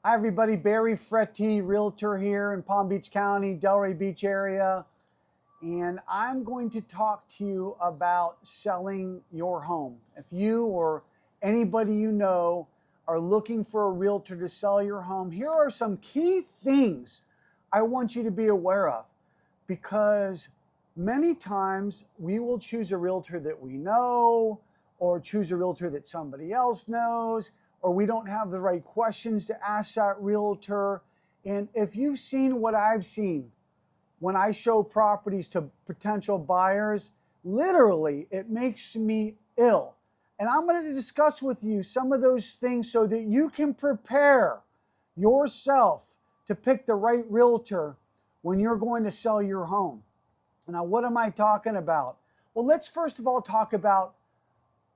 Hi everybody, Barry Fretti, Realtor here in Palm Beach County, Delray Beach area. And I'm going to talk to you about selling your home. If you or anybody you know are looking for a realtor to sell your home, here are some key things I want you to be aware of, because many times we will choose a realtor that we know or choose a realtor that somebody else knows, or we don't have the right questions to ask that realtor. And if you've seen what I've seen when I show properties to potential buyers, literally it makes me ill. And I'm going to discuss with you some of those things so that you can prepare yourself to pick the right realtor when you're going to sell your home. Now, what am I talking about? Well, let's first of all talk about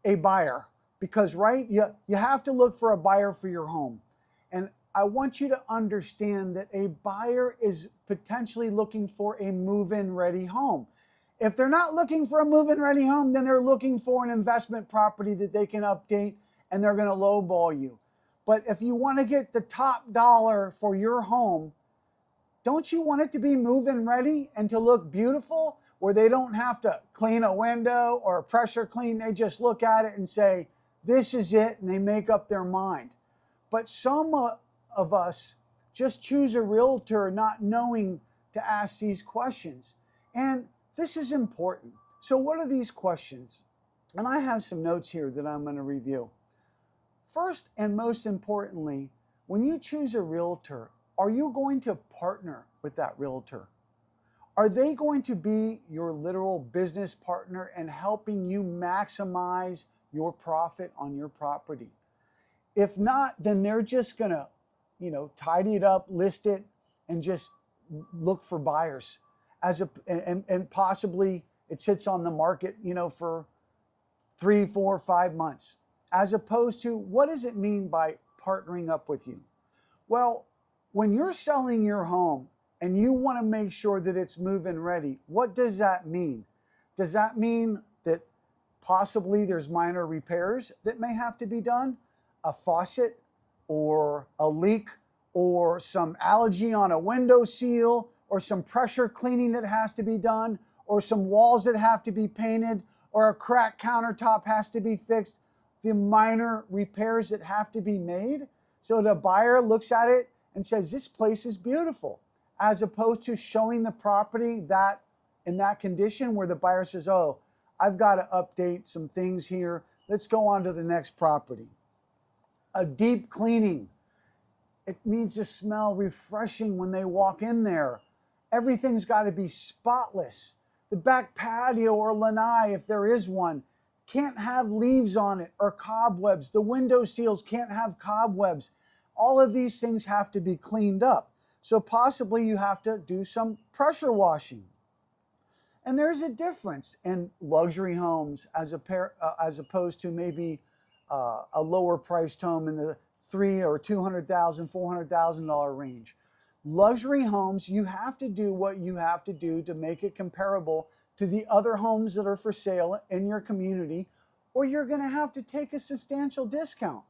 a buyer, because you have to look for a buyer for your home. And I want you to understand that a buyer is potentially looking for a move-in ready home. If they're not looking for a move-in ready home, then they're looking for an investment property that they can update, and they're going to lowball you. But if you want to get the top dollar for your home, don't you want it to be move-in ready and to look beautiful, where they don't have to clean a window or pressure clean? They just look at it and say, this is it, and they make up their mind. But some of us just choose a realtor not knowing to ask these questions. And this is important. So what are these questions? And I have some notes here that I'm going to review. First and most importantly, when you choose a realtor, are you going to partner with that realtor? Are they going to be your literal business partner and helping you maximize your profit on your property? If not, then they're just going to, tidy it up, list it, and just look for buyers. And possibly it sits on the market, for 3, 4, 5 months. As opposed to, what does it mean by partnering up with you? Well, when you're selling your home and you want to make sure that it's move-in ready, what does that mean? Does that mean that possibly there's minor repairs that may have to be done? A faucet or a leak or some allergy on a window seal or some pressure cleaning that has to be done or some walls that have to be painted or a cracked countertop has to be fixed? The minor repairs that have to be made so the buyer looks at it and says, this place is beautiful, as opposed to showing the property that in that condition where the buyer says, oh, I've got to update some things here. Let's go on to the next property. A deep cleaning. It needs to smell refreshing when they walk in there. Everything's got to be spotless. The back patio or lanai, if there is one, can't have leaves on it or cobwebs. The window seals can't have cobwebs. All of these things have to be cleaned up. So possibly you have to do some pressure washing. And there's a difference in luxury homes as opposed to maybe a lower priced home in the $300,000 or $200,000, $400,000 range. Luxury homes, you have to do what you have to do to make it comparable to the other homes that are for sale in your community, or you're going to have to take a substantial discount.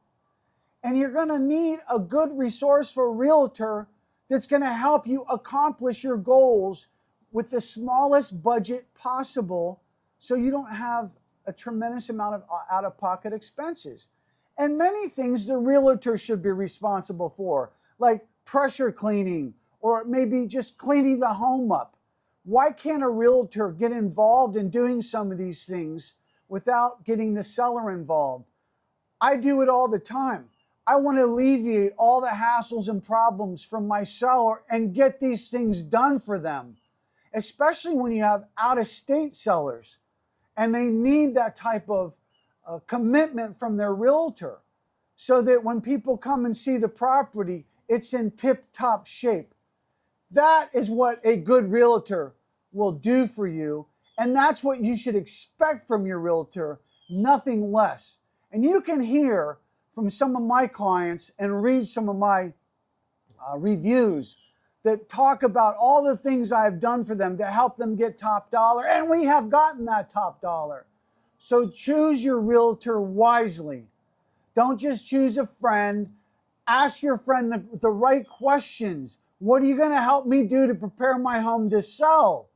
And you're going to need a good resourceful realtor that's going to help you accomplish your goals with the smallest budget possible, so you don't have a tremendous amount of out-of-pocket expenses. And many things the realtor should be responsible for, like pressure cleaning or maybe just cleaning the home up. Why can't a realtor get involved in doing some of these things without getting the seller involved? I do it all the time. I want to alleviate all the hassles and problems from my seller and get these things done for them, especially when you have out-of-state sellers and they need that type of commitment from their realtor, so that when people come and see the property, it's in tip-top shape. That is what a good realtor will do for you, and that's what you should expect from your realtor, nothing less. And you can hear from some of my clients and read some of my reviews that talk about all the things I've done for them to help them get top dollar, and we have gotten that top dollar. So choose your realtor wisely. Don't just choose a friend. Ask your friend the right questions. What are you going to help me do to prepare my home to sell?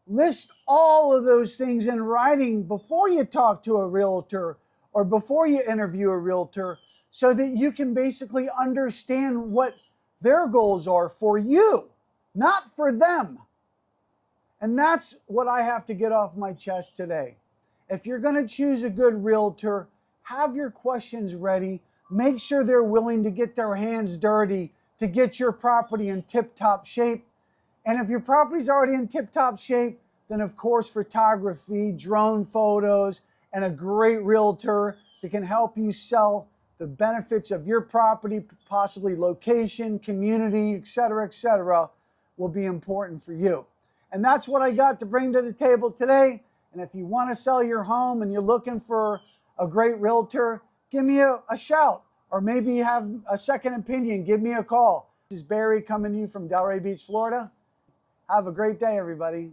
List all of those things in writing before you talk to a realtor or before you interview a realtor, so that you can basically understand what their goals are for you, not for them. And that's what I have to get off my chest today. If you're going to choose a good realtor, have your questions ready. Make sure they're willing to get their hands dirty to get your property in tip-top shape. And if your property's already in tip-top shape, then of course photography, drone photos, and a great realtor that can help you sell the benefits of your property, possibly location, community, etc., will be important for you. And that's what I got to bring to the table today. And if you want to sell your home and you're looking for a great realtor, give me a shout. Or maybe you have a second opinion, give me a call. This is Barry coming to you from Delray Beach, Florida. Have a great day, everybody.